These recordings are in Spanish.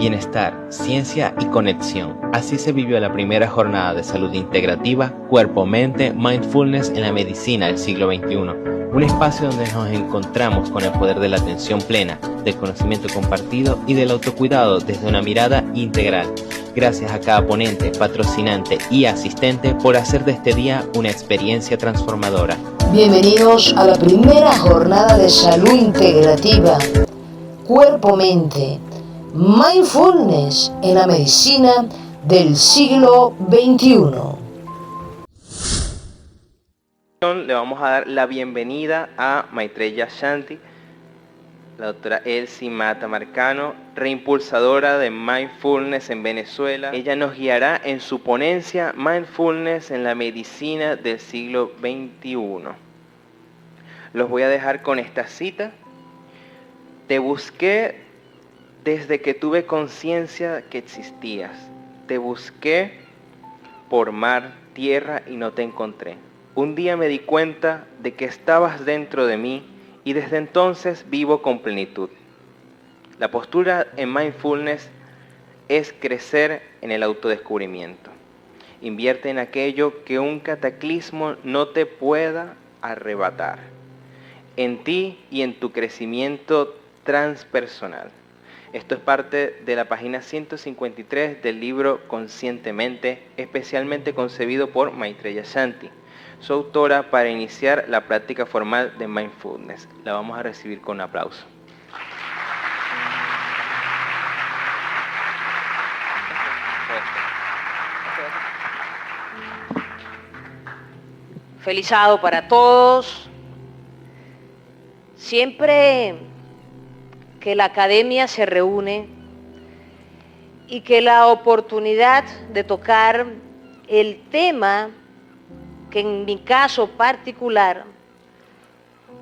bienestar, ciencia y conexión. Así se vivió la primera jornada de salud integrativa, cuerpo-mente, mindfulness en la medicina del siglo XXI. Un espacio donde nos encontramos con el poder de la atención plena, del conocimiento compartido y del autocuidado desde una mirada integral. Gracias a cada ponente, patrocinante y asistente por hacer de este día una experiencia transformadora. Bienvenidos a la primera jornada de salud integrativa, cuerpo-mente, mindfulness en la medicina del siglo XXI. Le vamos a dar la bienvenida a Maitreya Shanti, la doctora Elsie Mata Marcano, reimpulsadora de Mindfulness en Venezuela. Ella nos guiará en su ponencia Mindfulness en la medicina del siglo XXI. Los voy a dejar con esta cita. Te busqué desde que tuve conciencia que existías. Te busqué por mar, tierra y no te encontré. Un día me di cuenta de que estabas dentro de mí y desde entonces vivo con plenitud. La postura en Mindfulness es crecer en el autodescubrimiento. Invierte en aquello que un cataclismo no te pueda arrebatar. En ti y en tu crecimiento transpersonal. Esto es parte de la página 153 del libro Conscientemente, especialmente concebido por Maitreya Shanti, su autora para iniciar la práctica formal de Mindfulness. La vamos a recibir con un aplauso. Feliz sábado para todos. Siempre que la academia se reúne y que la oportunidad de tocar el tema que en mi caso particular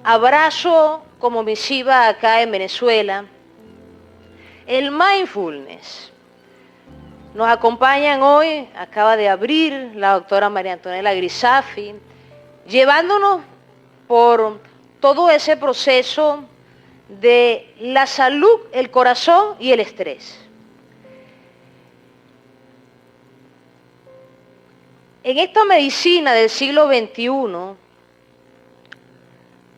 abrazo como misiva acá en Venezuela, el mindfulness. Nos acompañan hoy, acaba de abrir la doctora María Antonella Grisafi, llevándonos por todo ese proceso de la salud, el corazón y el estrés. En esta medicina del siglo XXI,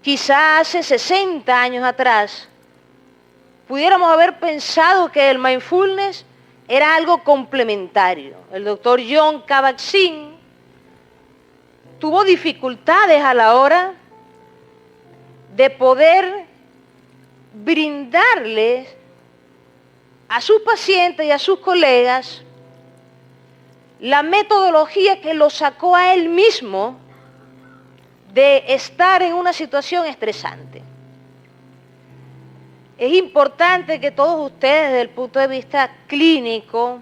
quizá hace 60 años atrás, pudiéramos haber pensado que el mindfulness era algo complementario. El doctor Jon Kabat-Zinn tuvo dificultades a la hora de poder brindarles a sus pacientes y a sus colegas la metodología que lo sacó a él mismo de estar en una situación estresante. Es importante que todos ustedes, desde el punto de vista clínico,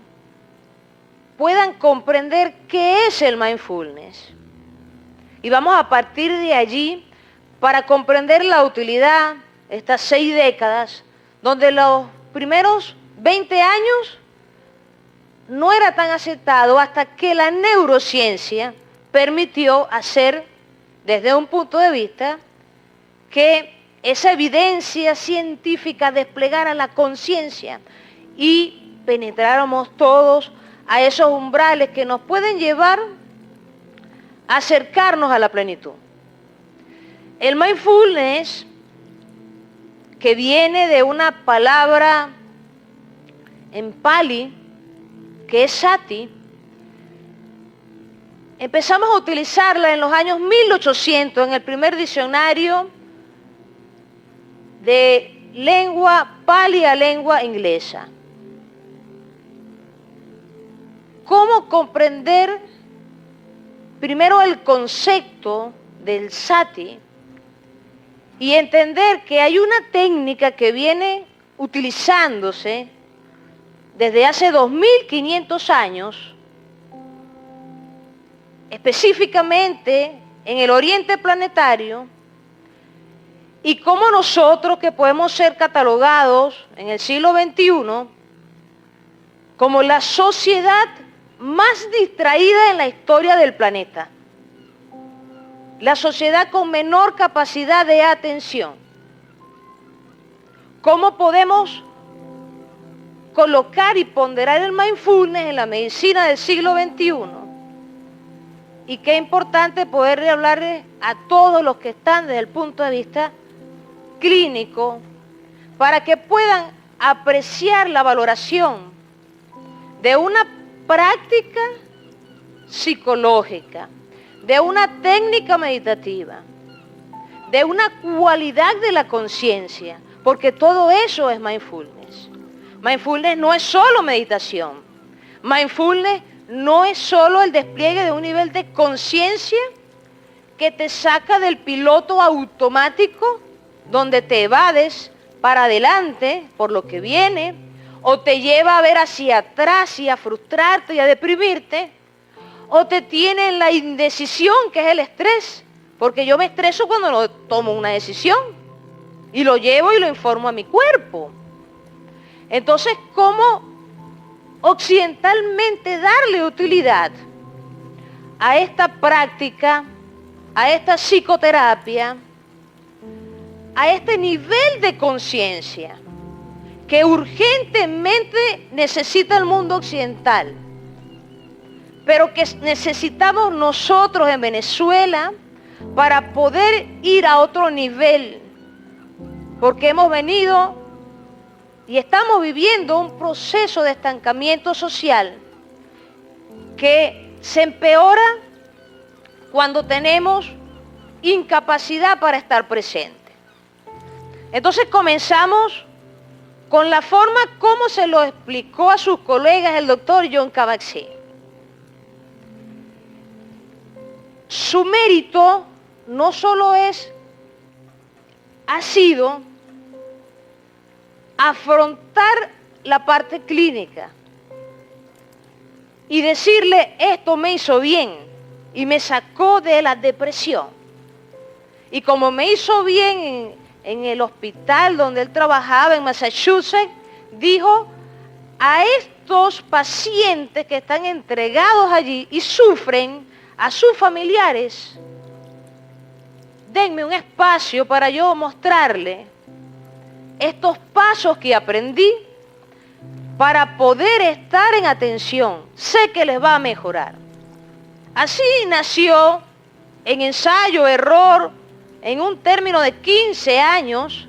puedan comprender qué es el mindfulness. Y vamos a partir de allí para comprender la utilidad, estas 6 décadas, donde los primeros 20 años no era tan aceptado hasta que la neurociencia permitió hacer, desde un punto de vista, que esa evidencia científica desplegara la conciencia y penetráramos todos a esos umbrales que nos pueden llevar a acercarnos a la plenitud. El mindfulness, que viene de una palabra en Pali, que es sati, empezamos a utilizarla en los años 1800 en el primer diccionario de lengua Pali a lengua inglesa. ¿Cómo comprender primero el concepto del sati y entender que hay una técnica que viene utilizándose desde hace 2500 años, específicamente en el oriente planetario, y cómo nosotros, que podemos ser catalogados en el siglo XXI como la sociedad más distraída en la historia del planeta, la sociedad con menor capacidad de atención, cómo podemos colocar y ponderar el mindfulness en la medicina del siglo XXI. Y qué importante poder hablarles a todos los que están desde el punto de vista clínico para que puedan apreciar la valoración de una práctica psicológica, de una técnica meditativa, de una cualidad de la conciencia, porque todo eso es mindfulness. Mindfulness no es solo meditación. Mindfulness no es solo el despliegue de un nivel de conciencia que te saca del piloto automático, donde te evades para adelante por lo que viene, o te lleva a ver hacia atrás y a frustrarte y a deprimirte, o te tiene en la indecisión, que es el estrés, porque yo me estreso cuando tomo una decisión y lo llevo y lo informo a mi cuerpo. Entonces, ¿cómo occidentalmente darle utilidad a esta práctica, a esta psicoterapia, a este nivel de conciencia que urgentemente necesita el mundo occidental, pero que necesitamos nosotros en Venezuela para poder ir a otro nivel? Porque hemos venido y estamos viviendo un proceso de estancamiento social que se empeora cuando tenemos incapacidad para estar presente. Entonces comenzamos con la forma como se lo explicó a sus colegas el doctor John Kabat-Zinn. Su mérito no solo ha sido afrontar la parte clínica y decirle, esto me hizo bien y me sacó de la depresión. Y como me hizo bien en el hospital donde él trabajaba en Massachusetts, dijo a estos pacientes que están entregados allí y sufren, a sus familiares, denme un espacio para yo mostrarle estos pasos que aprendí para poder estar en atención. Sé que les va a mejorar. Así nació, en ensayo, error, en un término de 15 años,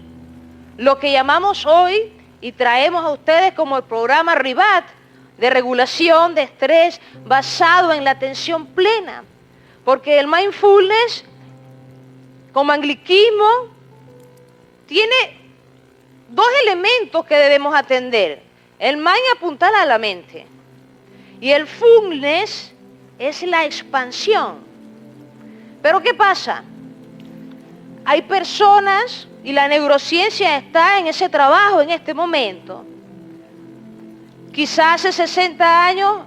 lo que llamamos hoy y traemos a ustedes como el programa RIBAT, de regulación de estrés basado en la atención plena. Porque el mindfulness, como anglicismo, tiene dos elementos que debemos atender. El mind apuntala a la mente y el fullness es la expansión. Pero ¿qué pasa? Hay personas, y la neurociencia está en ese trabajo en este momento. Quizás hace 60 años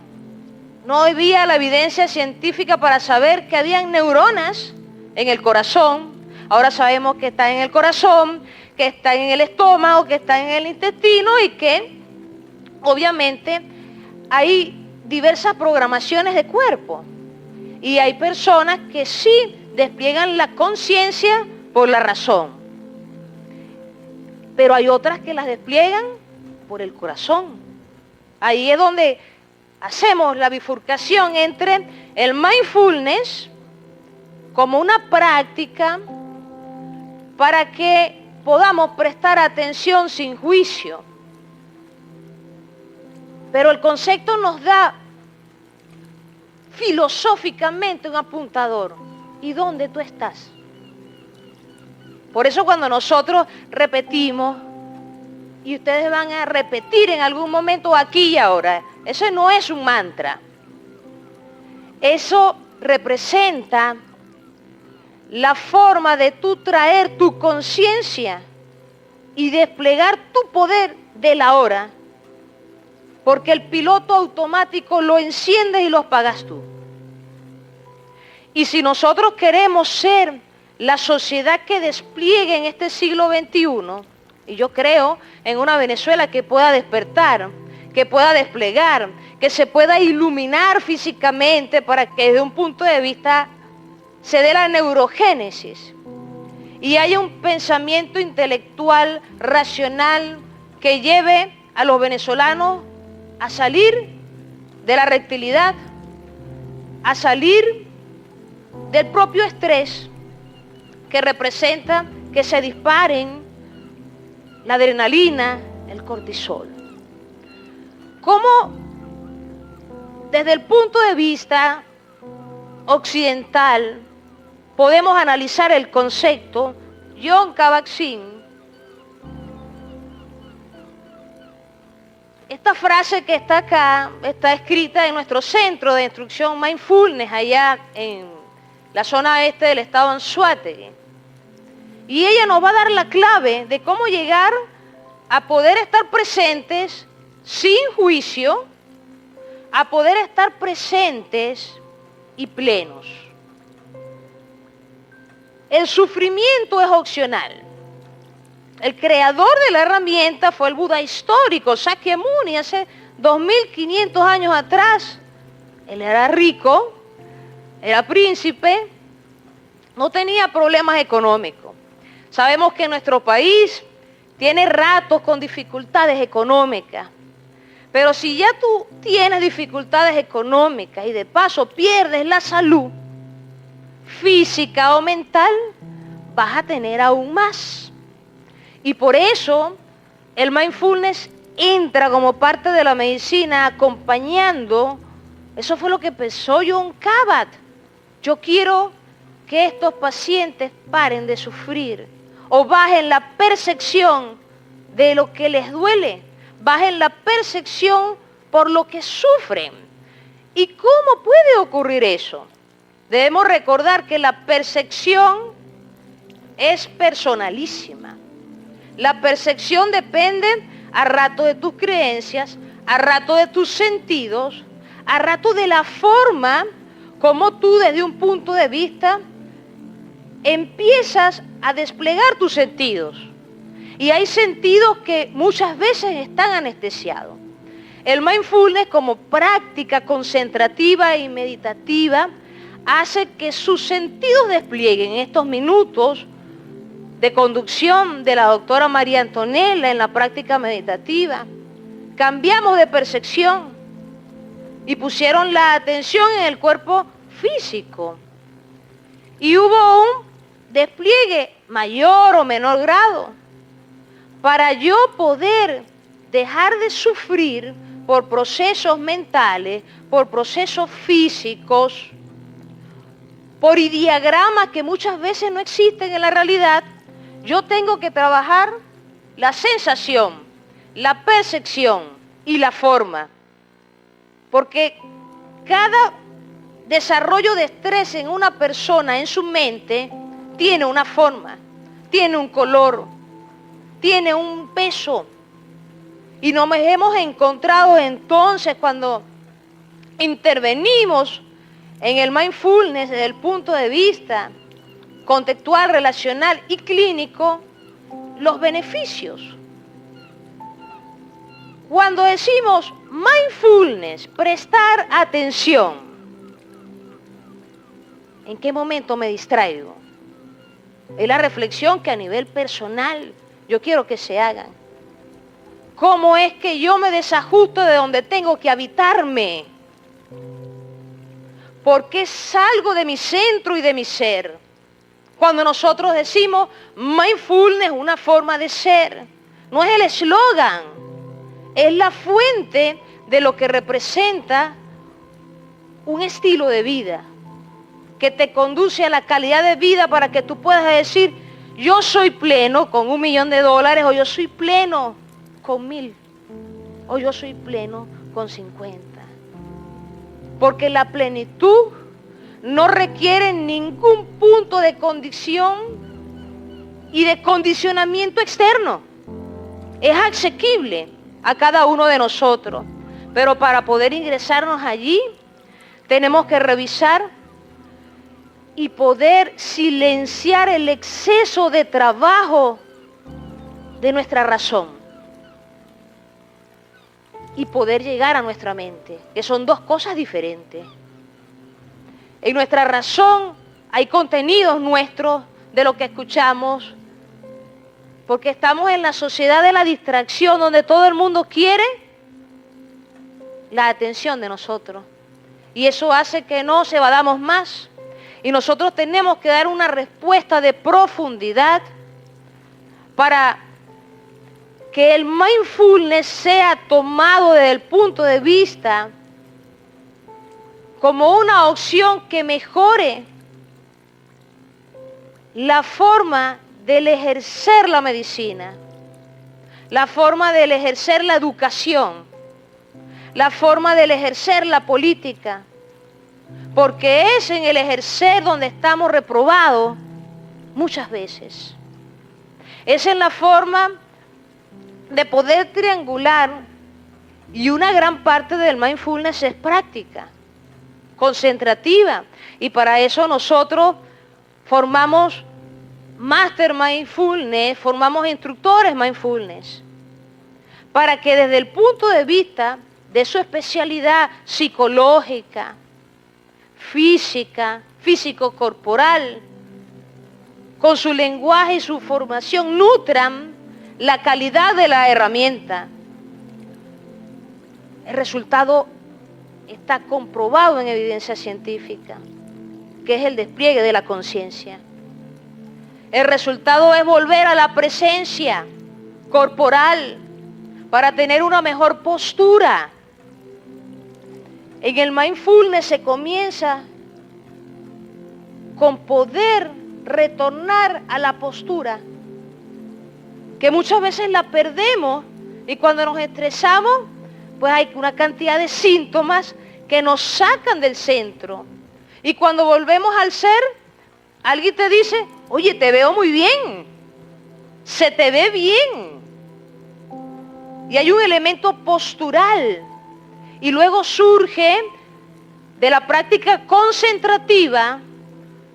no había la evidencia científica para saber que habían neuronas en el corazón. Ahora sabemos que están en el corazón, que están en el estómago, que están en el intestino y que obviamente hay diversas programaciones de cuerpo. Y hay personas que sí despliegan la conciencia por la razón. Pero hay otras que las despliegan por el corazón. Ahí es donde hacemos la bifurcación entre el mindfulness como una práctica para que podamos prestar atención sin juicio. Pero el concepto nos da filosóficamente un apuntador. ¿Y dónde tú estás? Por eso cuando nosotros repetimos, y ustedes van a repetir en algún momento aquí y ahora, eso no es un mantra. Eso representa la forma de tú traer tu conciencia y desplegar tu poder de la hora, porque el piloto automático lo enciendes y lo apagas tú. Y si nosotros queremos ser la sociedad que despliegue en este siglo XXI, y yo creo en una Venezuela que pueda despertar, que pueda desplegar, que se pueda iluminar físicamente para que desde un punto de vista se dé la neurogénesis y haya un pensamiento intelectual, racional, que lleve a los venezolanos a salir de la rectilidad, a salir del propio estrés que representa que se disparen la adrenalina, el cortisol. ¿Cómo desde el punto de vista occidental podemos analizar el concepto? Jon Kabat-Zinn, esta frase que está acá, está escrita en nuestro centro de instrucción Mindfulness, allá en la zona este del estado Anzoátegui. Y ella nos va a dar la clave de cómo llegar a poder estar presentes sin juicio, a poder estar presentes y plenos. El sufrimiento es opcional. El creador de la herramienta fue el Buda histórico, Sakyamuni, hace 2500 años atrás. Él era rico, era príncipe, no tenía problemas económicos. Sabemos que nuestro país tiene ratos con dificultades económicas, pero si ya tú tienes dificultades económicas y de paso pierdes la salud física o mental, vas a tener aún más. Y por eso el mindfulness entra como parte de la medicina acompañando. Eso fue lo que pensó Jon Kabat. Yo quiero que estos pacientes paren de sufrir o bajen la percepción de lo que les duele, bajen la percepción por lo que sufren. ¿Y cómo puede ocurrir eso? Debemos recordar que la percepción es personalísima. La percepción depende a rato de tus creencias, a rato de tus sentidos, a rato de la forma como tú desde un punto de vista empiezas a desplegar tus sentidos. Y hay sentidos que muchas veces están anestesiados. El mindfulness como práctica concentrativa y meditativa hace que sus sentidos desplieguen. En estos minutos de conducción de la doctora María Antonella en la práctica meditativa, cambiamos de percepción y pusieron la atención en el cuerpo físico. Y hubo un despliegue mayor o menor grado para yo poder dejar de sufrir por procesos mentales, por procesos físicos, por ideogramas que muchas veces no existen en la realidad. Yo tengo que trabajar la sensación, la percepción y la forma. Porque cada desarrollo de estrés en una persona, en su mente, tiene una forma, tiene un color, tiene un peso. Y nos hemos encontrado entonces cuando intervenimos en el mindfulness desde el punto de vista contextual, relacional y clínico, los beneficios. Cuando decimos mindfulness, prestar atención, ¿en qué momento me distraigo? Es la reflexión que a nivel personal yo quiero que se hagan. ¿Cómo es que yo me desajusto de donde tengo que habitarme? ¿Por qué salgo de mi centro y de mi ser? Cuando nosotros decimos mindfulness, una forma de ser, no es el eslogan, es la fuente de lo que representa un estilo de vida que te conduce a la calidad de vida para que tú puedas decir, yo soy pleno con $1 millón, o yo soy pleno con 1000, o yo soy pleno con 50. Porque la plenitud no requiere ningún punto de condición y de condicionamiento externo. Es asequible a cada uno de nosotros. Pero para poder ingresarnos allí, tenemos que revisar y poder silenciar el exceso de trabajo de nuestra razón y poder llegar a nuestra mente, que son dos cosas diferentes. En nuestra razón hay contenidos nuestros de lo que escuchamos, Porque estamos en la sociedad de la distracción, donde todo el mundo quiere la atención de nosotros. Y eso hace que nos evadamos más. Y nosotros tenemos que dar una respuesta de profundidad para que el mindfulness sea tomado desde el punto de vista como una opción que mejore la forma del ejercer la medicina, la forma del ejercer la educación, la forma del ejercer la política, porque es en el ejercer donde estamos reprobados muchas veces. Es en la forma de poder triangular, y una gran parte del mindfulness es práctica, concentrativa, y para eso nosotros formamos Master Mindfulness, formamos instructores Mindfulness, para que desde el punto de vista de su especialidad psicológica, física, físico-corporal, con su lenguaje y su formación, nutran la calidad de la herramienta. El resultado está comprobado en evidencia científica, que es el despliegue de la conciencia. El resultado es volver a la presencia corporal para tener una mejor postura. En el mindfulness se comienza con poder retornar a la postura, que muchas veces la perdemos, y cuando nos estresamos, pues hay una cantidad de síntomas que nos sacan del centro. Y cuando volvemos al ser, alguien te dice, oye, te veo muy bien, se te ve bien. Y hay un elemento postural. Y luego surge de la práctica concentrativa,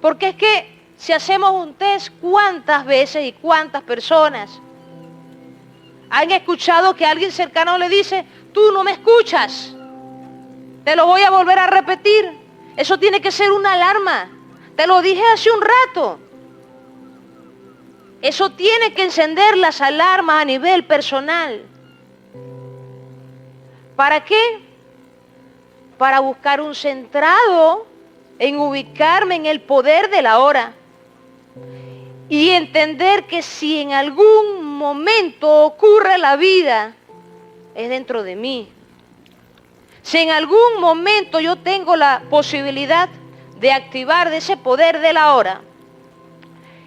porque es que si hacemos un test, ¿cuántas veces y cuántas personas han escuchado que alguien cercano le dice, tú no me escuchas, te lo voy a volver a repetir? Eso tiene que ser una alarma. Te lo dije hace un rato. Eso tiene que encender las alarmas a nivel personal. ¿Para qué? Para buscar un centrado en ubicarme en el poder de la hora. Y entender que si en algún momento ocurre la vida, es dentro de mí. Si en algún momento yo tengo la posibilidad de activar de ese poder de la hora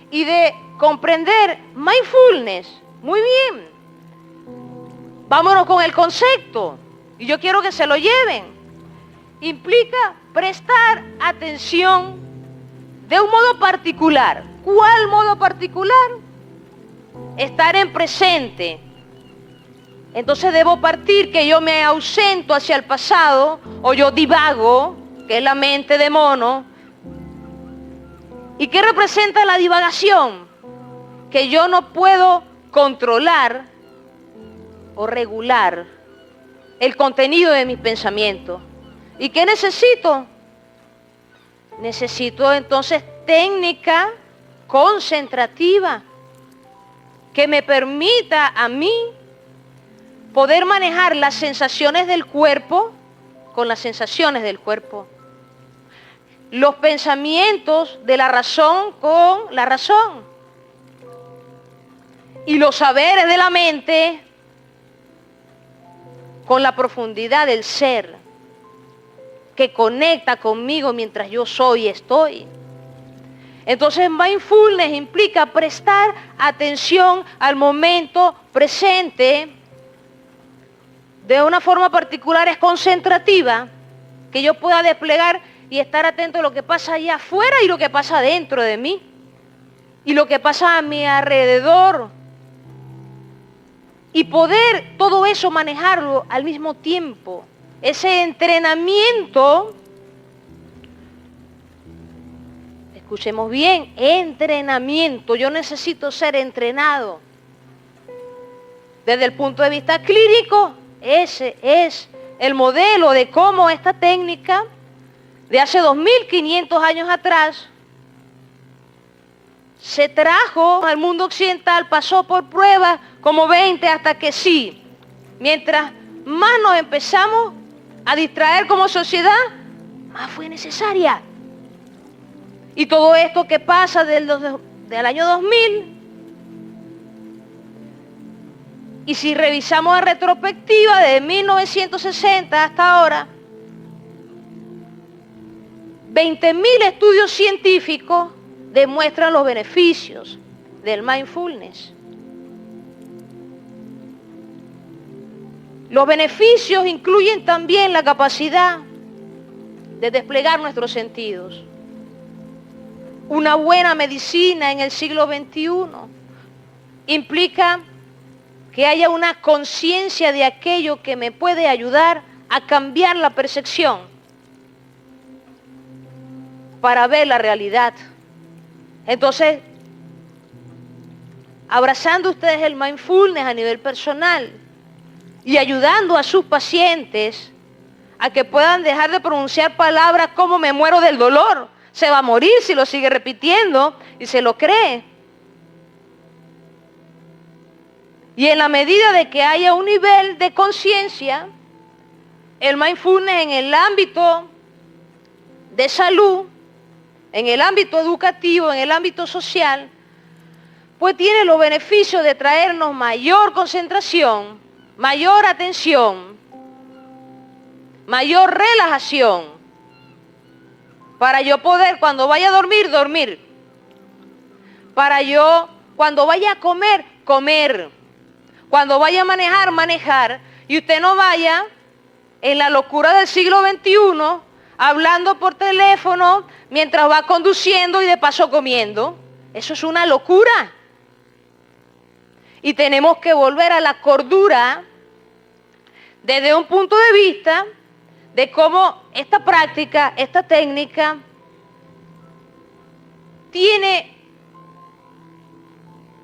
y de comprender mindfulness, muy bien. Vámonos con el concepto, y yo quiero que se lo lleven. Implica prestar atención de un modo particular. ¿Cuál modo particular? Estar en presente. Entonces debo partir que yo me ausento hacia el pasado, o yo divago, que es la mente de mono. ¿Y qué representa la divagación? Que yo no puedo controlar o regular el contenido de mis pensamientos. ¿Y qué necesito? Necesito entonces técnica concentrativa que me permita a mí poder manejar las sensaciones del cuerpo con las sensaciones del cuerpo, los pensamientos de la razón con la razón, y los saberes de la mente con la profundidad del ser que conecta conmigo mientras yo soy y estoy. Entonces mindfulness implica prestar atención al momento presente de una forma particular, es concentrativa, que yo pueda desplegar y estar atento a lo que pasa allá afuera y lo que pasa dentro de mí y lo que pasa a mi alrededor, y poder todo eso manejarlo al mismo tiempo. Ese entrenamiento, escuchemos bien, entrenamiento. Yo necesito ser entrenado. Desde el punto de vista clínico, ese es el modelo de cómo esta técnica de hace 2500 años atrás se trajo al mundo occidental, pasó por pruebas como 20 hasta que sí, mientras más nos empezamos a distraer como sociedad, más fue necesaria. Y todo esto que pasa del año 2000, y si revisamos en retrospectiva de 1960 hasta ahora, 20.000 estudios científicos demuestran los beneficios del mindfulness. Los beneficios incluyen también la capacidad de desplegar nuestros sentidos. Una buena medicina en el siglo XXI implica que haya una conciencia de aquello que me puede ayudar a cambiar la percepción para ver la realidad. Entonces, abrazando ustedes el mindfulness a nivel personal y ayudando a sus pacientes a que puedan dejar de pronunciar palabras como me muero del dolor, se va a morir si lo sigue repitiendo y se lo cree. Y en la medida de que haya un nivel de conciencia, el mindfulness en el ámbito de salud, en el ámbito educativo, en el ámbito social, pues tiene los beneficios de traernos mayor concentración, mayor atención, mayor relajación, para yo poder cuando vaya a dormir, dormir, para yo cuando vaya a comer, comer, cuando vaya a manejar, manejar, y usted no vaya en la locura del siglo XXI hablando por teléfono mientras va conduciendo y de paso comiendo. Eso es una locura. Y tenemos que volver a la cordura desde un punto de vista de cómo esta práctica, esta técnica, tiene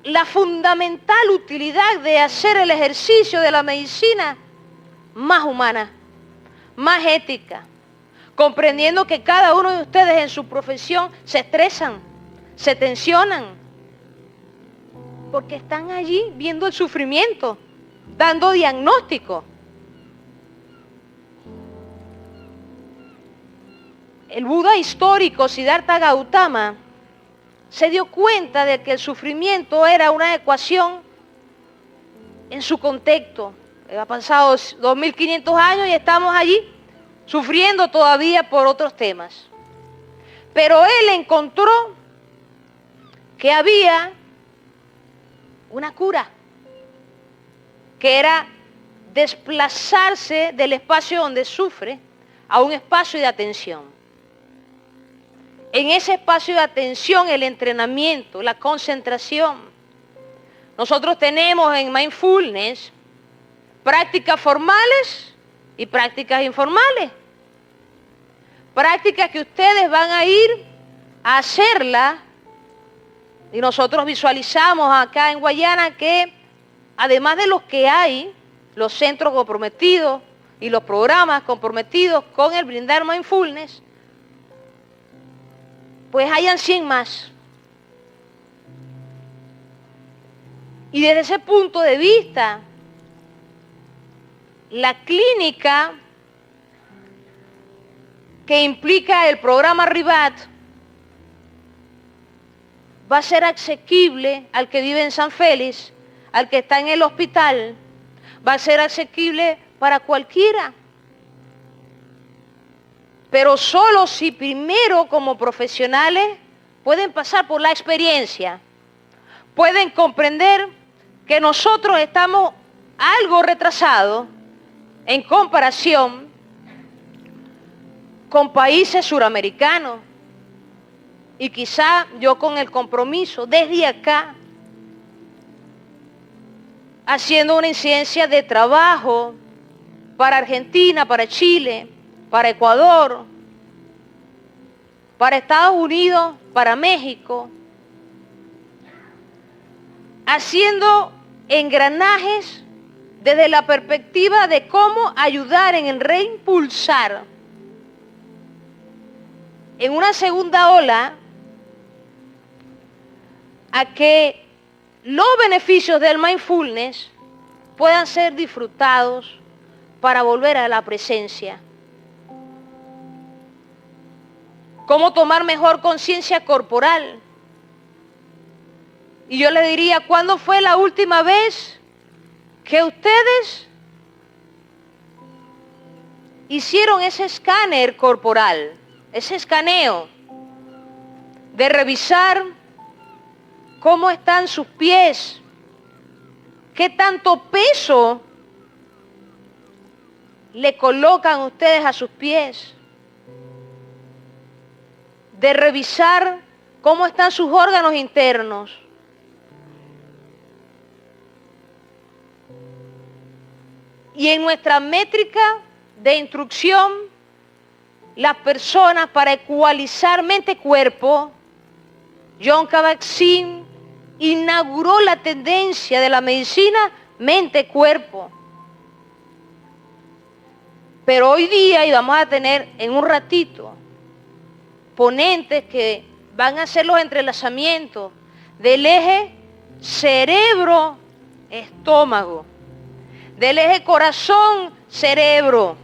la fundamental utilidad de hacer el ejercicio de la medicina más humana, más ética, comprendiendo que cada uno de ustedes en su profesión se estresan, se tensionan, porque están allí viendo el sufrimiento, dando diagnóstico. El Buda histórico, Siddhartha Gautama, se dio cuenta de que el sufrimiento era una ecuación en su contexto. Ha pasado 2500 años y estamos allí sufriendo todavía por otros temas. Pero él encontró que había una cura, que era desplazarse del espacio donde sufre a un espacio de atención. En ese espacio de atención, el entrenamiento, la concentración. Nosotros tenemos en mindfulness prácticas formales y prácticas informales. Prácticas que ustedes van a ir a hacerla y nosotros visualizamos acá en Guayana que además de los que hay, los centros comprometidos y los programas comprometidos con el brindar mindfulness, pues hayan 100 más. Y desde ese punto de vista, la clínica que implica el programa RIBAT va a ser asequible al que vive en San Félix, al que está en el hospital, va a ser asequible para cualquiera. Pero solo si primero como profesionales pueden pasar por la experiencia, pueden comprender que nosotros estamos algo retrasados en comparación con países suramericanos. Y quizá yo con el compromiso desde acá, haciendo una incidencia de trabajo para Argentina, para Chile, para Ecuador, para Estados Unidos, para México, haciendo engranajes desde la perspectiva de cómo ayudar en el reimpulsar en una segunda ola a que los beneficios del mindfulness puedan ser disfrutados para volver a la presencia. Cómo tomar mejor conciencia corporal. Y yo le diría, ¿cuándo fue la última vez que ustedes hicieron ese escáner corporal, ese escaneo de revisar cómo están sus pies, qué tanto peso le colocan ustedes a sus pies, de revisar cómo están sus órganos internos? Y en nuestra métrica de instrucción, las personas, para ecualizar mente-cuerpo, Jon Kabat-Zinn inauguró la tendencia de la medicina mente-cuerpo. Pero hoy día, y vamos a tener en un ratito, ponentes que van a hacer los entrelazamientos del eje cerebro-estómago, del eje corazón-cerebro.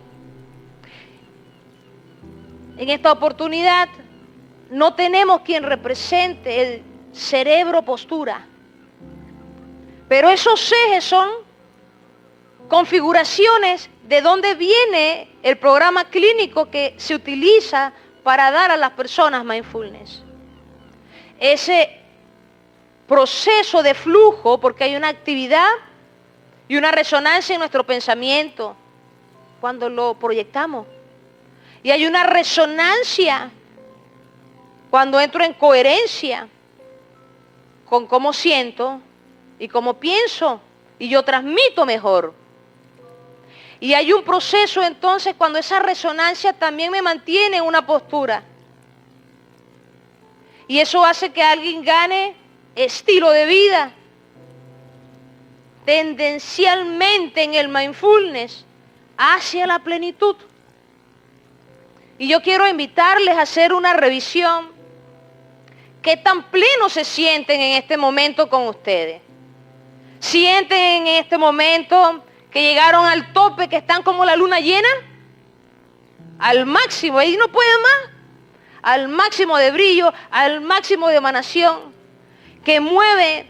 En esta oportunidad no tenemos quien represente el cerebro-postura, pero esos ejes son configuraciones de donde viene el programa clínico que se utiliza para dar a las personas mindfulness. Ese proceso de flujo, porque hay una actividad y una resonancia en nuestro pensamiento cuando lo proyectamos. Y hay una resonancia cuando entro en coherencia con cómo siento y cómo pienso, y yo transmito mejor. Y hay un proceso entonces cuando esa resonancia también me mantiene en una postura. Y eso hace que alguien gane estilo de vida. Tendencialmente en el mindfulness hacia la plenitud. Y yo quiero invitarles a hacer una revisión. ¿Qué tan plenos se sienten en este momento con ustedes? ¿Sienten en este momento que llegaron al tope, que están como la luna llena? Al máximo, ahí no pueden más. Al máximo de brillo, al máximo de emanación, que mueve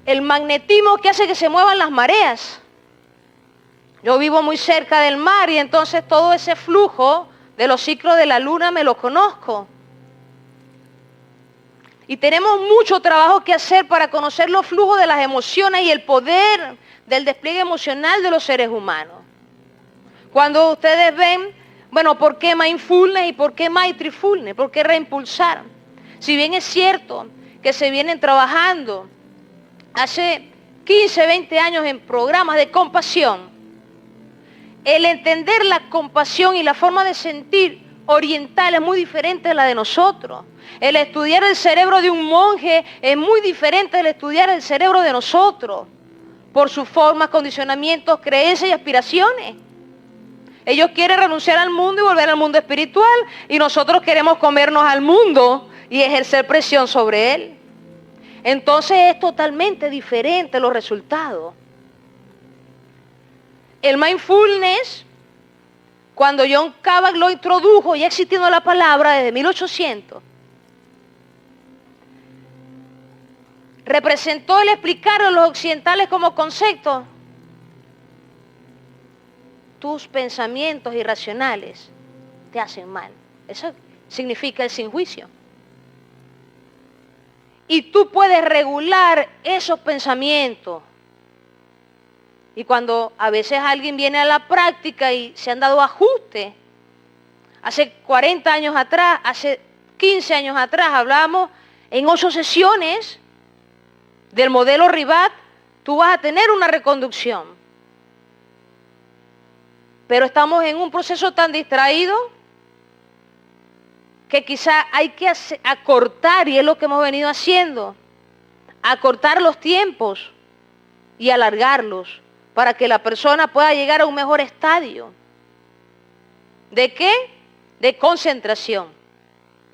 el magnetismo que hace que se muevan las mareas. Yo vivo muy cerca del mar y entonces todo ese flujo de los ciclos de la luna me lo conozco. Y tenemos mucho trabajo que hacer para conocer los flujos de las emociones y el poder del despliegue emocional de los seres humanos. Cuando ustedes ven, bueno, ¿por qué mindfulness y por qué mindfulness? ¿Por qué reimpulsar? Si bien es cierto que se vienen trabajando hace 15, 20 años en programas de compasión, el entender la compasión y la forma de sentir oriental es muy diferente de la de nosotros. El estudiar el cerebro de un monje es muy diferente del estudiar el cerebro de nosotros, por sus formas, condicionamientos, creencias y aspiraciones. Ellos quieren renunciar al mundo y volver al mundo espiritual, y nosotros queremos comernos al mundo y ejercer presión sobre él. Entonces es totalmente diferente los resultados. El mindfulness, cuando Jon Kabat lo introdujo, ya existiendo la palabra desde 1800, representó el explicar a los occidentales como concepto: tus pensamientos irracionales te hacen mal. Eso significa el sin juicio. Y tú puedes regular esos pensamientos. Y cuando a veces alguien viene a la práctica y se han dado ajustes, hace 40 años atrás, hace 15 años atrás, hablamos en 8 sesiones del modelo Ribat, tú vas a tener una reconducción. Pero estamos en un proceso tan distraído que quizá hay que acortar, y es lo que hemos venido haciendo, acortar los tiempos y alargarlos para que la persona pueda llegar a un mejor estadio. ¿De qué? De concentración.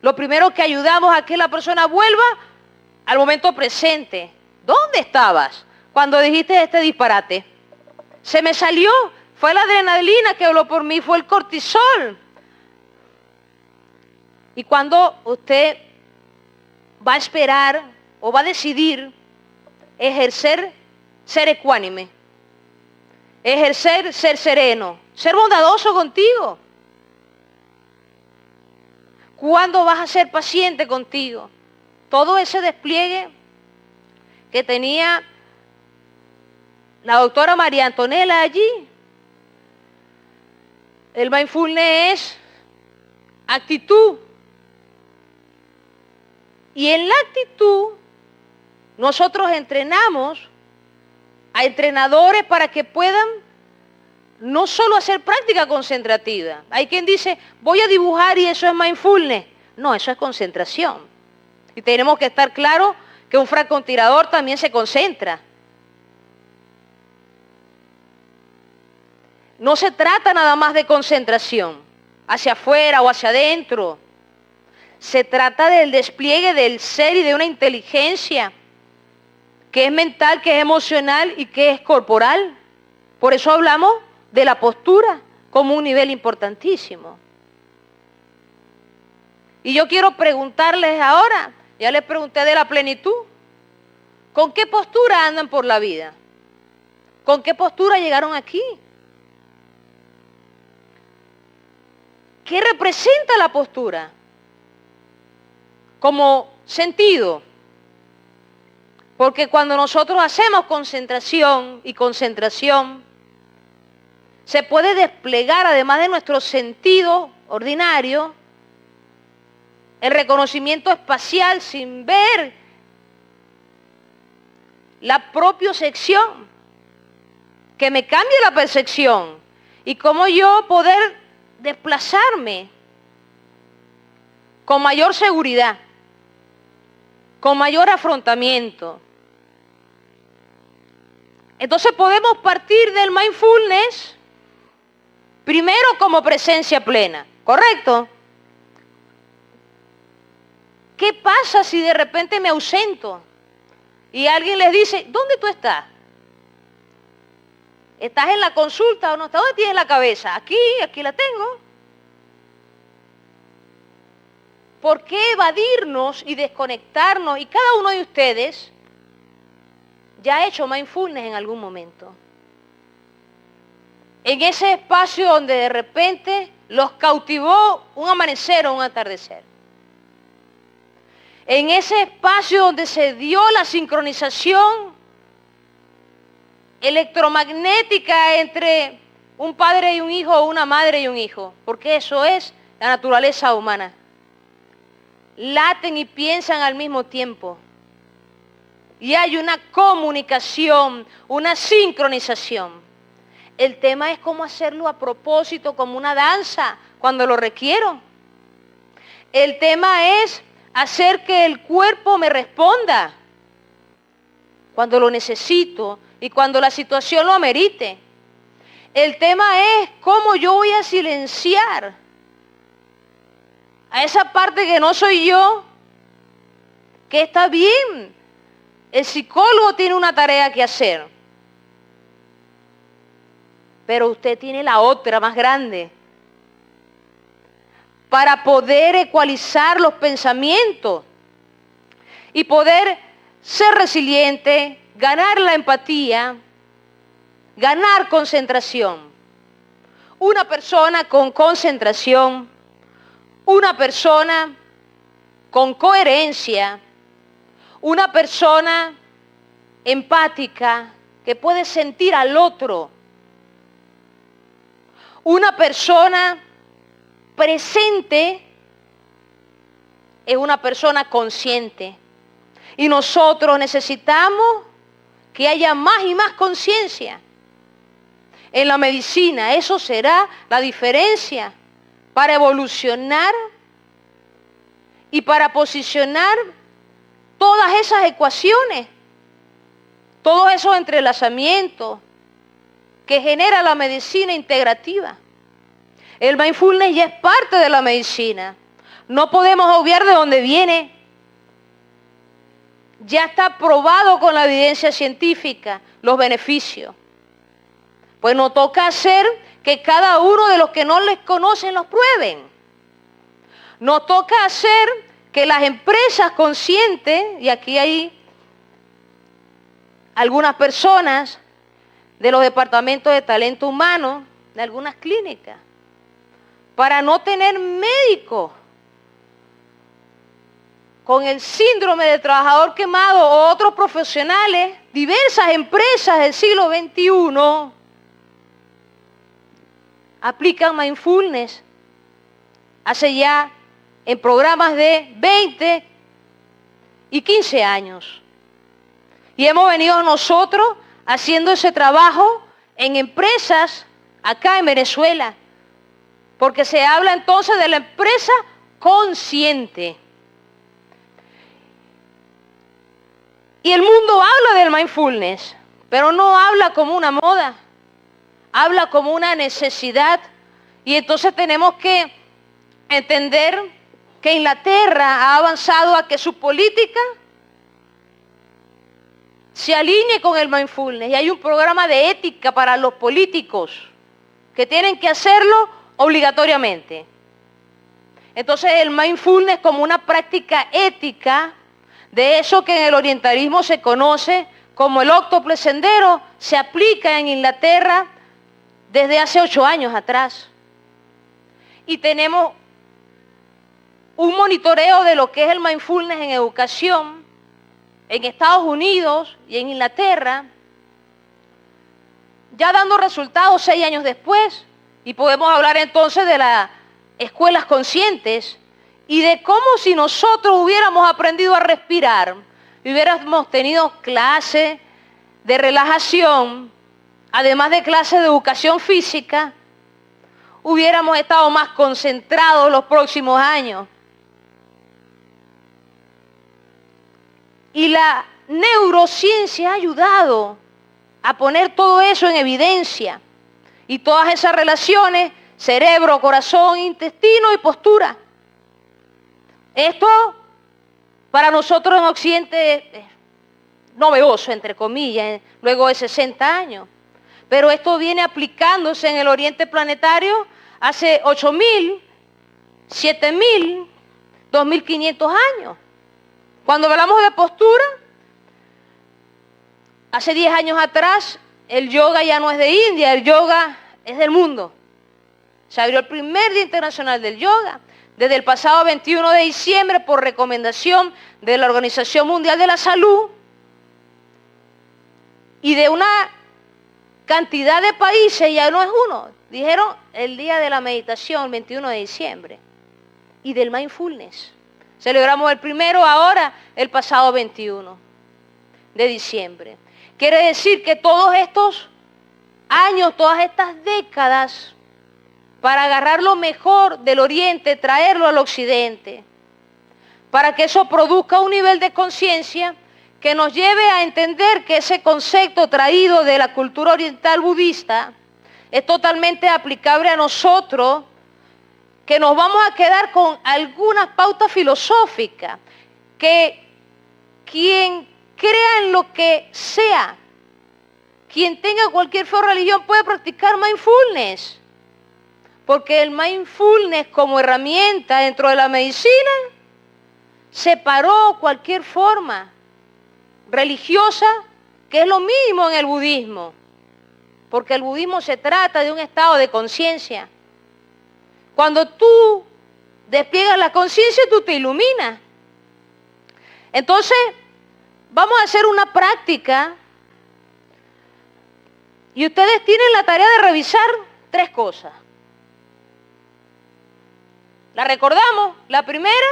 lo primero que ayudamos a que la persona vuelva al momento presente. ¿Dónde estabas cuando dijiste este disparate? Se me salió, fue la adrenalina que habló por mí, fue el cortisol. Y cuando usted va a esperar o va a decidir ejercer ser ecuánime, ejercer ser sereno, ser bondadoso contigo. ¿Cuándo vas a ser paciente contigo? Todo ese despliegue que tenía la doctora María Antonella allí. El mindfulness es actitud. Y en la actitud nosotros entrenamos a entrenadores para que puedan no solo hacer práctica concentrativa. Hay quien dice, voy a dibujar y eso es mindfulness. No, eso es concentración. Y tenemos que estar claros que un francotirador también se concentra. No se trata nada más de concentración, hacia afuera o hacia adentro. Se trata del despliegue del ser y de una inteligencia que es mental, que es emocional y que es corporal. Por eso hablamos de la postura como un nivel importantísimo. Y yo quiero preguntarles ahora, ya les pregunté de la plenitud, ¿con qué postura andan por la vida? ¿Con qué postura llegaron aquí? ¿Qué representa la postura? Como sentido. Porque cuando nosotros hacemos concentración y concentración, se puede desplegar, además de nuestro sentido ordinario, el reconocimiento espacial sin ver la propiocepción, que me cambie la percepción y cómo yo poder desplazarme con mayor seguridad, con mayor afrontamiento. Entonces podemos partir del mindfulness primero como presencia plena, ¿correcto? ¿Qué pasa si de repente me ausento y alguien les dice, ¿dónde tú estás? ¿Estás en la consulta o no estás? ¿Dónde tienes la cabeza? Aquí la tengo. ¿Por qué evadirnos y desconectarnos? Y cada uno de ustedes ya ha hecho mindfulness en algún momento. En ese espacio donde de repente los cautivó un amanecer o un atardecer. En ese espacio donde se dio la sincronización electromagnética entre un padre y un hijo o una madre y un hijo, porque eso es la naturaleza humana. Laten y piensan al mismo tiempo. Y hay una comunicación, una sincronización. El tema es cómo hacerlo a propósito, como una danza, cuando lo requiero. El tema es hacer que el cuerpo me responda cuando lo necesito y cuando la situación lo amerite. El tema es cómo yo voy a silenciar a esa parte que no soy yo, que está bien. El psicólogo tiene una tarea que hacer, pero usted tiene la otra más grande, para poder ecualizar los pensamientos y poder ser resiliente, ganar la empatía, ganar concentración. Una persona con concentración, una persona con coherencia, una persona empática que puede sentir al otro, una persona presente es una persona consciente. Y nosotros necesitamos que haya más y más conciencia. En la medicina eso será la diferencia para evolucionar y para posicionar todas esas ecuaciones, todos esos entrelazamientos que genera la medicina integrativa. El mindfulness ya es parte de la medicina, no podemos obviar de dónde viene. Ya está probado con la evidencia científica los beneficios. Pues nos toca hacer que cada uno de los que no les conocen los prueben. Nos toca hacer que las empresas conscientes, y aquí hay algunas personas de los departamentos de talento humano, de algunas clínicas, para no tener médicos con el síndrome del trabajador quemado o otros profesionales, diversas empresas del siglo XXI aplican mindfulness hace ya en programas de 20 y 15 años. Y hemos venido nosotros haciendo ese trabajo en empresas acá en Venezuela, porque se habla entonces de la empresa consciente. Y el mundo habla del mindfulness, pero no habla como una moda, habla como una necesidad. Y entonces tenemos que entender que Inglaterra ha avanzado a que su política se alinee con el mindfulness. Y hay un programa de ética para los políticos que tienen que hacerlo obligatoriamente. Entonces el mindfulness como una práctica ética, de eso que en el orientalismo se conoce como el óctuple sendero, se aplica en Inglaterra desde hace 8 años atrás. Y tenemos un monitoreo de lo que es el mindfulness en educación en Estados Unidos y en Inglaterra, ya dando resultados 6 años después. Y podemos hablar entonces de las escuelas conscientes y de cómo si nosotros hubiéramos aprendido a respirar, hubiéramos tenido clases de relajación, además de clases de educación física, hubiéramos estado más concentrados los próximos años. Y la neurociencia ha ayudado a poner todo eso en evidencia y todas esas relaciones, cerebro, corazón, intestino y postura. Esto para nosotros en Occidente es novedoso, entre comillas, luego de 60 años. Pero esto viene aplicándose en el Oriente Planetario hace 8.000, 7.000, 2.500 años. Cuando hablamos de postura, hace 10 años atrás, el yoga ya no es de India, el yoga es del mundo. Se abrió el primer Día Internacional del Yoga, desde el pasado 21 de diciembre, por recomendación de la Organización Mundial de la Salud y de una cantidad de países, ya no es uno, dijeron el Día de la Meditación, el 21 de diciembre, y del Mindfulness. Celebramos el primero ahora, el pasado 21 de diciembre. Quiere decir que todos estos años, todas estas décadas, para agarrar lo mejor del Oriente, traerlo al Occidente, para que eso produzca un nivel de conciencia que nos lleve a entender que ese concepto traído de la cultura oriental budista es totalmente aplicable a nosotros, que nos vamos a quedar con algunas pautas filosóficas, que quien crea en lo que sea, quien tenga cualquier fe o religión puede practicar mindfulness, porque el mindfulness como herramienta dentro de la medicina separó cualquier forma religiosa, que es lo mismo en el budismo, porque el budismo se trata de un estado de conciencia. Cuando tú despliegas la conciencia, tú te iluminas. Entonces, vamos a hacer una práctica y ustedes tienen la tarea de revisar 3 cosas. ¿La recordamos? La primera,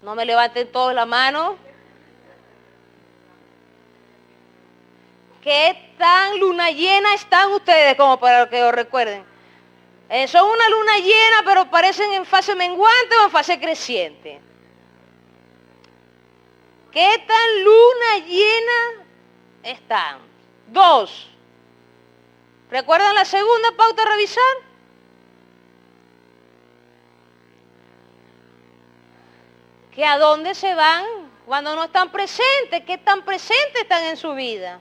no me levanten todos la mano. ¿Qué tan luna llena están ustedes como para que lo recuerden? Son una luna llena, pero parecen en fase menguante o en fase creciente. ¿Qué tan luna llena están? 2. ¿Recuerdan la segunda pauta a revisar? que a dónde se van cuando no están presentes, qué tan presentes están en su vida.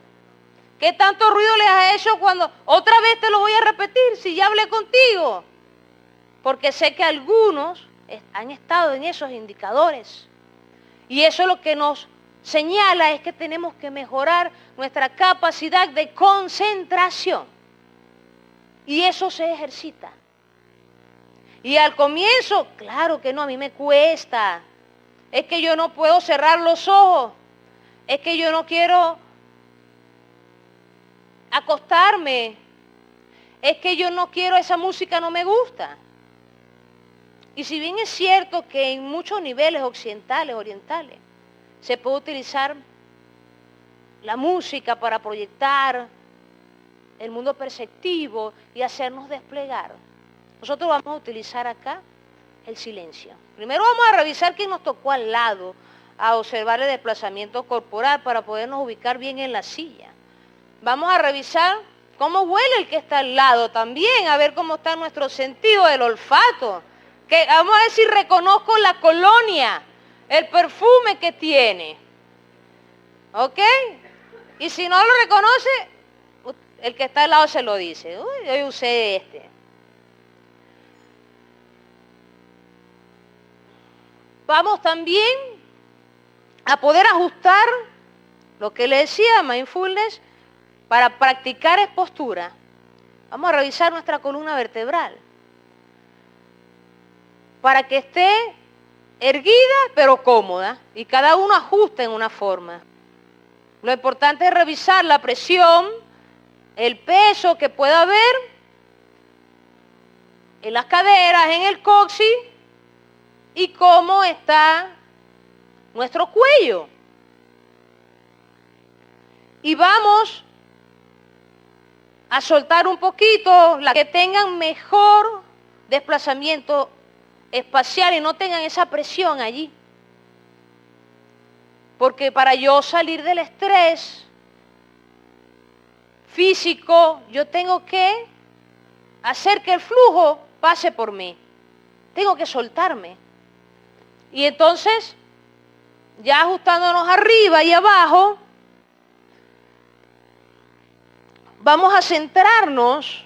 ¿Qué tanto ruido les ha hecho cuando, otra vez te lo voy a repetir, si ya hablé contigo? Porque sé que algunos han estado en esos indicadores. Y eso es lo que nos señala, es que tenemos que mejorar nuestra capacidad de concentración. Y eso se ejercita. Y al comienzo, claro que no, a mí me cuesta. Es que yo no puedo cerrar los ojos. Es que yo no quiero acostarme. Es que yo no quiero, esa música no me gusta. Y si bien es cierto que en muchos niveles occidentales, orientales, se puede utilizar la música para proyectar el mundo perceptivo y hacernos desplegar, nosotros vamos a utilizar acá el silencio. Primero vamos a revisar quién nos tocó al lado, a observar el desplazamiento corporal para podernos ubicar bien en la silla. Vamos a revisar cómo huele el que está al lado también, a ver cómo está nuestro sentido del olfato. Que vamos a ver si reconozco la colonia, el perfume que tiene. ¿Ok? Y si no lo reconoce, el que está al lado se lo dice. Uy, yo usé este. Vamos también a poder ajustar lo que le decía, mindfulness, para practicar postura. Vamos a revisar nuestra columna vertebral, para que esté erguida pero cómoda y cada uno ajuste en una forma. Lo importante es revisar la presión, el peso que pueda haber en las caderas, en el coxis y cómo está nuestro cuello. Y vamos a soltar un poquito, las que tengan mejor desplazamiento espacial y no tengan esa presión allí. Porque para yo salir del estrés físico, yo tengo que hacer que el flujo pase por mí. Tengo que soltarme. Y entonces, ya ajustándonos arriba y abajo, vamos a centrarnos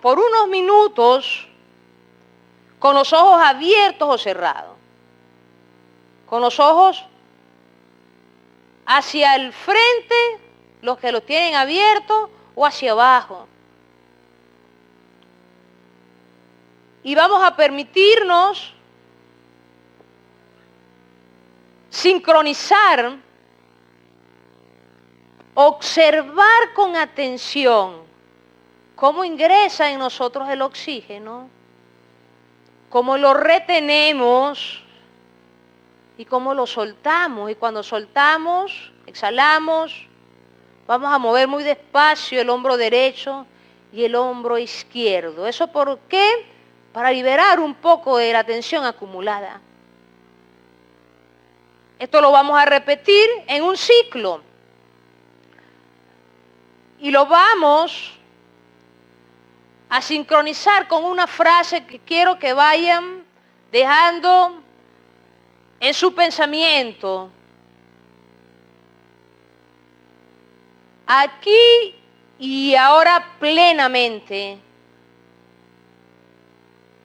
por unos minutos con los ojos abiertos o cerrados. Con los ojos hacia el frente, los que los tienen abiertos, o hacia abajo. Y vamos a permitirnos sincronizar, observar con atención cómo ingresa en nosotros el oxígeno, cómo lo retenemos y cómo lo soltamos. Y cuando soltamos, exhalamos, vamos a mover muy despacio el hombro derecho y el hombro izquierdo. ¿Eso por qué? Para liberar un poco de la tensión acumulada. Esto lo vamos a repetir en un ciclo. Y lo vamos a sincronizar con una frase que quiero que vayan dejando en su pensamiento. Aquí y ahora plenamente.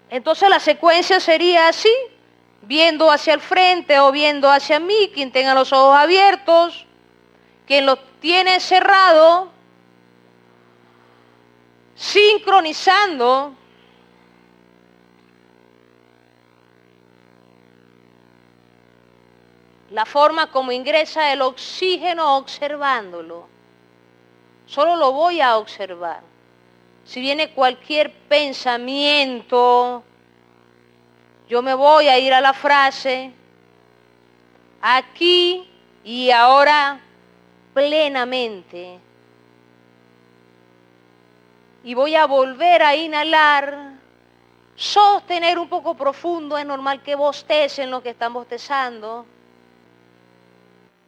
Entonces la secuencia sería así, viendo hacia el frente o viendo hacia mí, quien tenga los ojos abiertos, quien los tiene cerrados, sincronizando la forma como ingresa el oxígeno, observándolo. Solo lo voy a observar. Si viene cualquier pensamiento, yo me voy a ir a la frase, aquí y ahora plenamente. Y voy a volver a inhalar, sostener un poco profundo, es normal que bostecen los que están bostezando,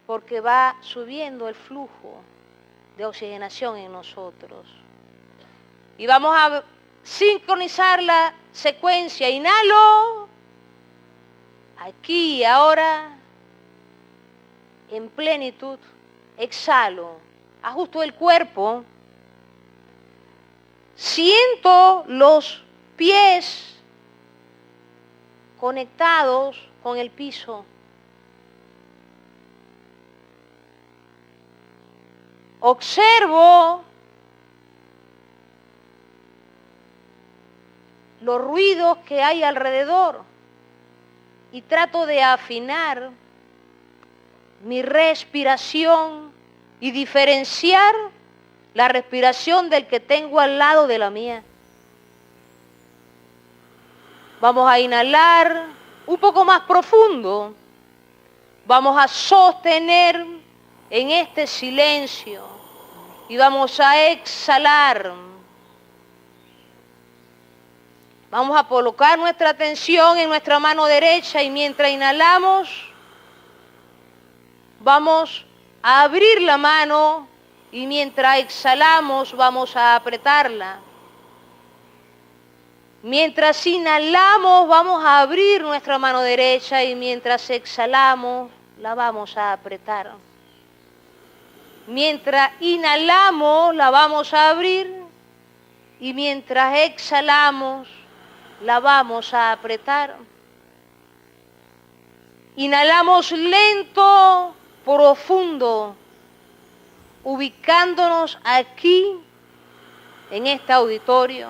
porque va subiendo el flujo de oxigenación en nosotros. Y vamos a sincronizar la secuencia. Inhalo, aquí y ahora, en plenitud, exhalo, ajusto el cuerpo, siento los pies conectados con el piso. Observo los ruidos que hay alrededor y trato de afinar mi respiración y diferenciar la respiración del que tengo al lado de la mía. Vamos a inhalar un poco más profundo. Vamos a sostener en este silencio y vamos a exhalar. Vamos a colocar nuestra atención en nuestra mano derecha y mientras inhalamos, vamos a abrir la mano y mientras exhalamos vamos a apretarla. Mientras inhalamos vamos a abrir nuestra mano derecha y mientras exhalamos la vamos a apretar. Mientras inhalamos la vamos a abrir y mientras exhalamos la vamos a apretar. Inhalamos lento, profundo, ubicándonos aquí, en este auditorio,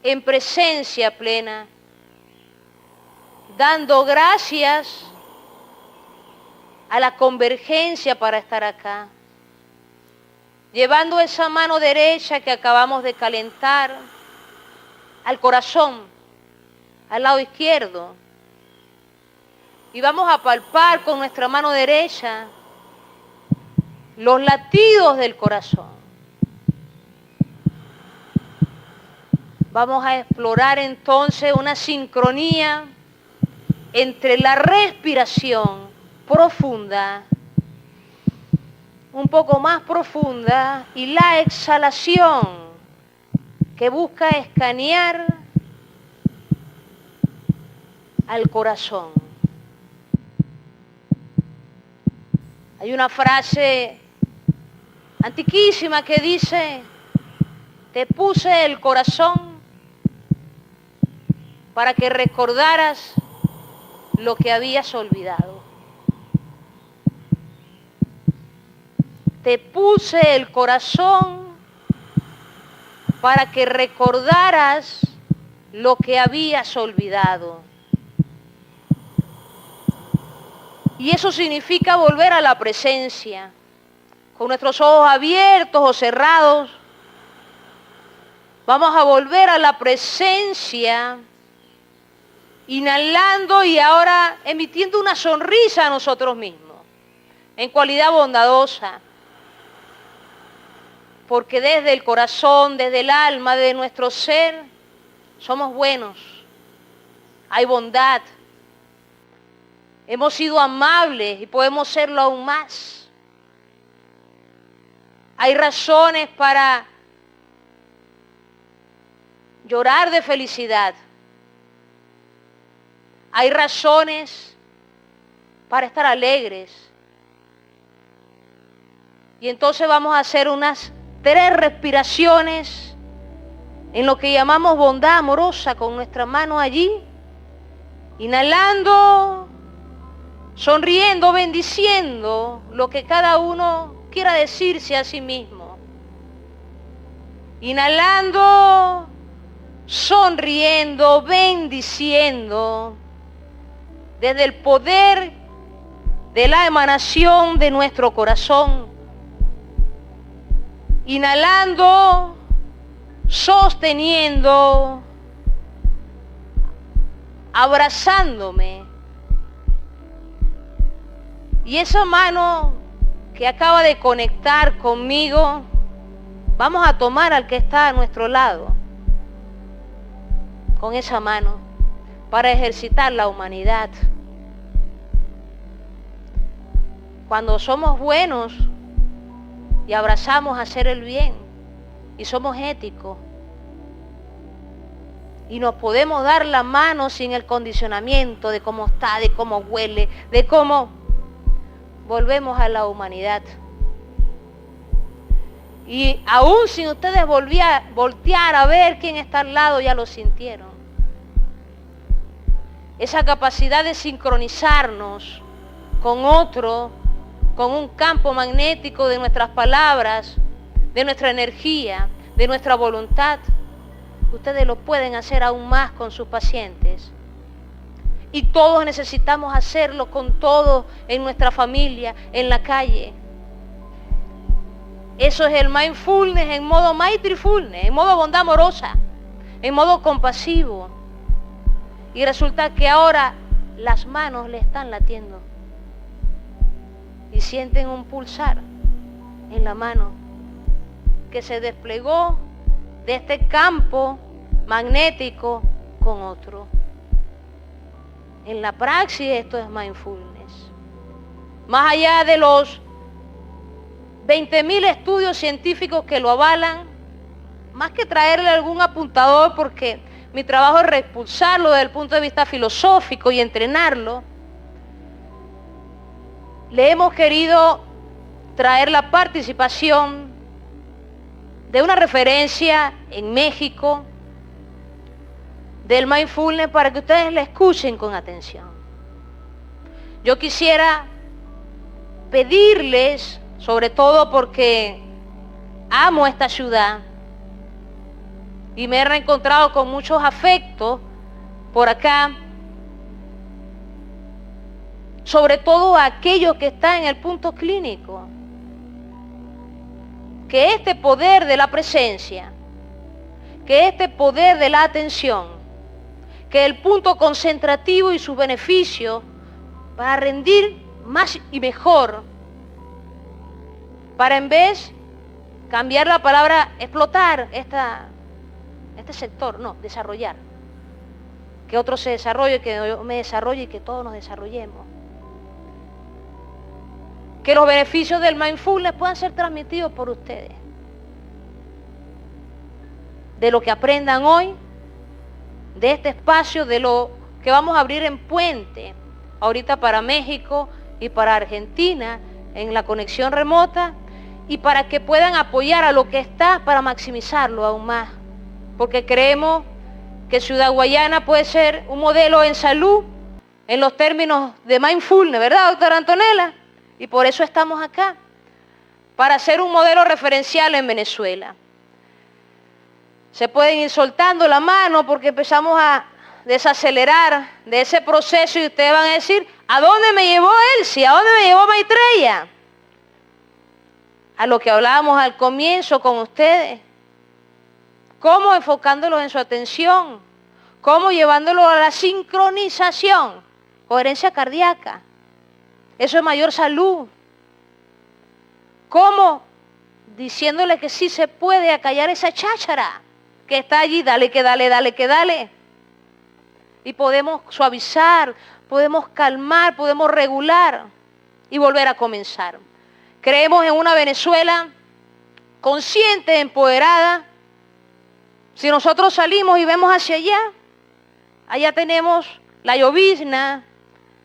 en presencia plena, dando gracias a la convergencia para estar acá, llevando esa mano derecha que acabamos de calentar al corazón, al lado izquierdo, y vamos a palpar con nuestra mano derecha los latidos del corazón. Vamos a explorar entonces una sincronía entre la respiración profunda, un poco más profunda, y la exhalación que busca escanear al corazón. Hay una frase antiquísima que dice: te puse el corazón para que recordaras lo que habías olvidado. Te puse el corazón para que recordaras lo que habías olvidado. Y eso significa volver a la presencia, con nuestros ojos abiertos o cerrados. Vamos a volver a la presencia, inhalando y ahora emitiendo una sonrisa a nosotros mismos, en cualidad bondadosa. Porque desde el corazón, desde el alma, desde nuestro ser, somos buenos. Hay bondad. Hemos sido amables y podemos serlo aún más. Hay razones para llorar de felicidad. Hay razones para estar alegres. Y entonces vamos a hacer unas 3 respiraciones en lo que llamamos bondad amorosa, con nuestra mano allí, inhalando, sonriendo, bendiciendo lo que cada uno quiera decirse a sí mismo. Inhalando, sonriendo, bendiciendo, desde el poder de la emanación de nuestro corazón. Inhalando, sosteniendo, abrazándome. Y esa mano que acaba de conectar conmigo, vamos a tomar al que está a nuestro lado, con esa mano, para ejercitar la humanidad. Cuando somos buenos y abrazamos hacer el bien y somos éticos, Y nos podemos dar la mano sin el condicionamiento de cómo está, de cómo huele, de cómo volvemos a la humanidad. Y aún sin ustedes voltear a ver quién está al lado, ya lo sintieron. Esa capacidad de sincronizarnos con otro, con un campo magnético de nuestras palabras, de nuestra energía, de nuestra voluntad, ustedes lo pueden hacer aún más con sus pacientes. Y todos necesitamos hacerlo con todos en nuestra familia, en la calle. Eso es el mindfulness en modo mindfulness, en modo bondad amorosa, en modo compasivo. Y resulta que ahora las manos le están latiendo. Y sienten un pulsar en la mano que se desplegó de este campo magnético con otro. En la praxis esto es mindfulness. Más allá de los 20.000 estudios científicos que lo avalan, más que traerle algún apuntador, porque mi trabajo es repulsarlo desde el punto de vista filosófico y entrenarlo, le hemos querido traer la participación de una referencia en México del mindfulness para que ustedes la escuchen con atención. Yo quisiera pedirles, sobre todo porque amo esta ciudad y me he reencontrado con muchos afectos por acá, sobre todo a aquellos que están en el punto clínico, que este poder de la presencia, que este poder de la atención, que el punto concentrativo y sus beneficios para rendir más y mejor, para en vez cambiar la palabra explotar este sector, no, desarrollar. Que otro se desarrolle, que yo me desarrolle y que todos nos desarrollemos. Que los beneficios del mindfulness puedan ser transmitidos por ustedes. De lo que aprendan hoy, de este espacio, de lo que vamos a abrir en Puente, ahorita para México y para Argentina, en la conexión remota, y para que puedan apoyar a lo que está para maximizarlo aún más. Porque creemos que Ciudad Guayana puede ser un modelo en salud, en los términos de mindfulness, ¿verdad, doctora Antonella? Y por eso estamos acá, para ser un modelo referencial en Venezuela. Se pueden ir soltando la mano porque empezamos a desacelerar de ese proceso y ustedes van a decir, ¿a dónde me llevó Elsie? ¿A dónde me llevó Maitreya? A lo que hablábamos al comienzo con ustedes. ¿Cómo enfocándolos en su atención? ¿Cómo llevándolos a la sincronización? Coherencia cardíaca. Eso es mayor salud. ¿Cómo? Diciéndole que sí se puede acallar esa cháchara que está allí, dale que dale, dale que dale. Y podemos suavizar, podemos calmar, podemos regular y volver a comenzar. Creemos en una Venezuela consciente, empoderada. Si nosotros salimos y vemos hacia allá, allá tenemos la llovizna,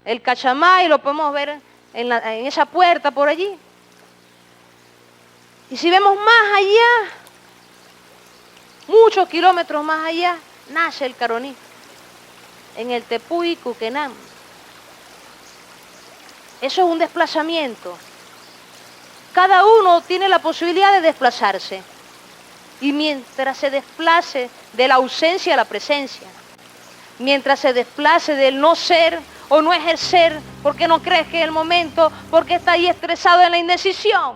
el Cachamay, lo podemos ver en esa puerta por allí. Y si vemos más allá, muchos kilómetros más allá, nace el Caroní, en el Tepuy, Cuquenam. Eso es un desplazamiento. Cada uno tiene la posibilidad de desplazarse. Y mientras se desplace de la ausencia a la presencia, mientras se desplace del no ser o no ejercer, porque no crees que es el momento, porque está ahí estresado en la indecisión.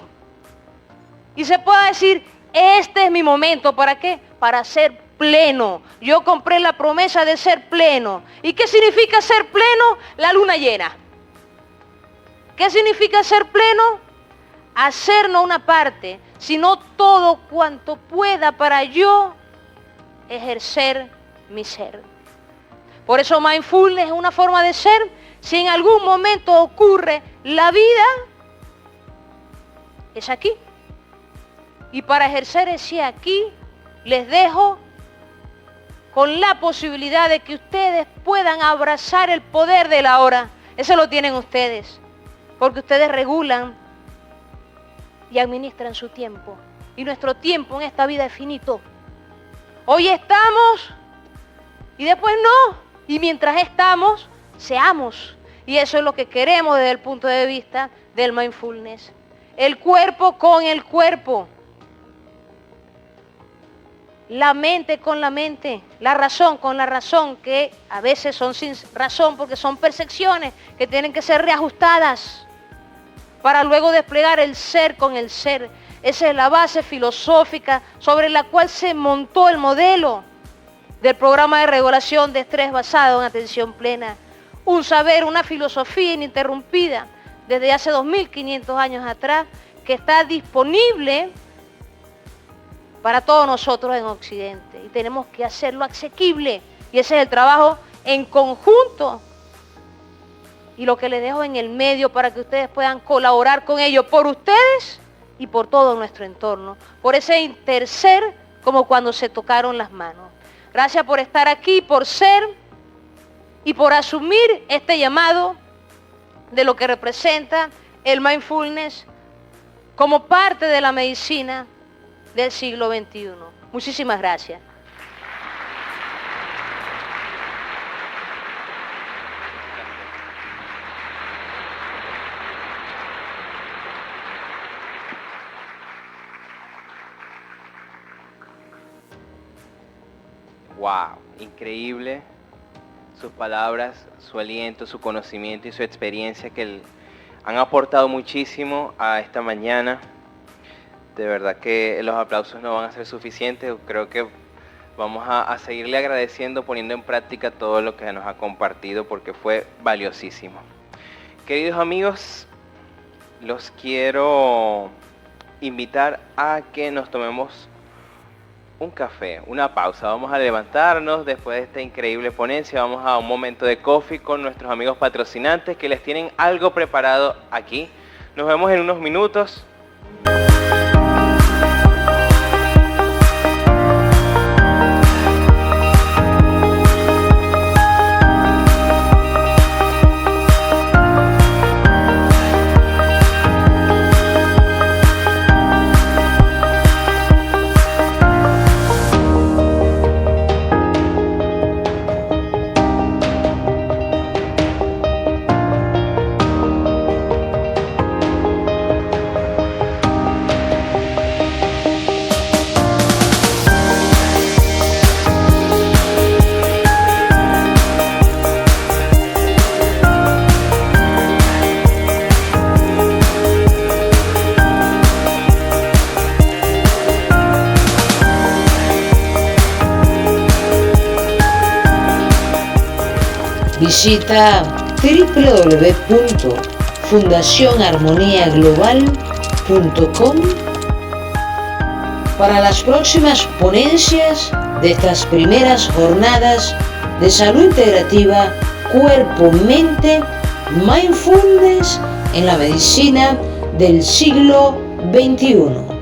Y se pueda decir, este es mi momento, ¿para qué? Para ser pleno. Yo compré la promesa de ser pleno. ¿Y qué significa ser pleno? La luna llena. ¿Qué significa ser pleno? Hacer no una parte, sino todo cuanto pueda para yo ejercer mi ser. Por eso mindfulness es una forma de ser. Si en algún momento ocurre la vida, es aquí. Y para ejercer ese aquí, les dejo con la posibilidad de que ustedes puedan abrazar el poder de la hora. Eso lo tienen ustedes, porque ustedes regulan y administran su tiempo. Y nuestro tiempo en esta vida es finito. Hoy estamos y después no. Y mientras estamos, seamos. Y eso es lo que queremos desde el punto de vista del mindfulness. El cuerpo con el cuerpo. La mente con la mente. La razón con la razón, que a veces son sin razón porque son percepciones que tienen que ser reajustadas para luego desplegar el ser con el ser. Esa es la base filosófica sobre la cual se montó el modelo del programa de regulación de estrés basado en atención plena. Un saber, una filosofía ininterrumpida desde hace 2500 años atrás, que está disponible para todos nosotros en Occidente. Y tenemos que hacerlo asequible. Y ese es el trabajo en conjunto. Y lo que les dejo en el medio para que ustedes puedan colaborar con ello, por ustedes y por todo nuestro entorno. Por ese interser, como cuando se tocaron las manos. Gracias por estar aquí, por ser y por asumir este llamado de lo que representa el mindfulness como parte de la medicina del siglo XXI. Muchísimas gracias. Wow, increíble sus palabras, su aliento, su conocimiento y su experiencia que han aportado muchísimo a esta mañana. De verdad que los aplausos no van a ser suficientes. Creo que vamos a seguirle agradeciendo, poniendo en práctica todo lo que nos ha compartido porque fue valiosísimo. Queridos amigos, los quiero invitar a que nos tomemos un café, una pausa. Vamos a levantarnos después de esta increíble ponencia. Vamos a un momento de coffee con nuestros amigos patrocinantes que les tienen algo preparado aquí. Nos vemos en unos minutos. Visita www.fundacionarmoniaglobal.com para las próximas ponencias de estas primeras jornadas de salud integrativa, cuerpo, mente, mindfulness en la medicina del siglo XXI.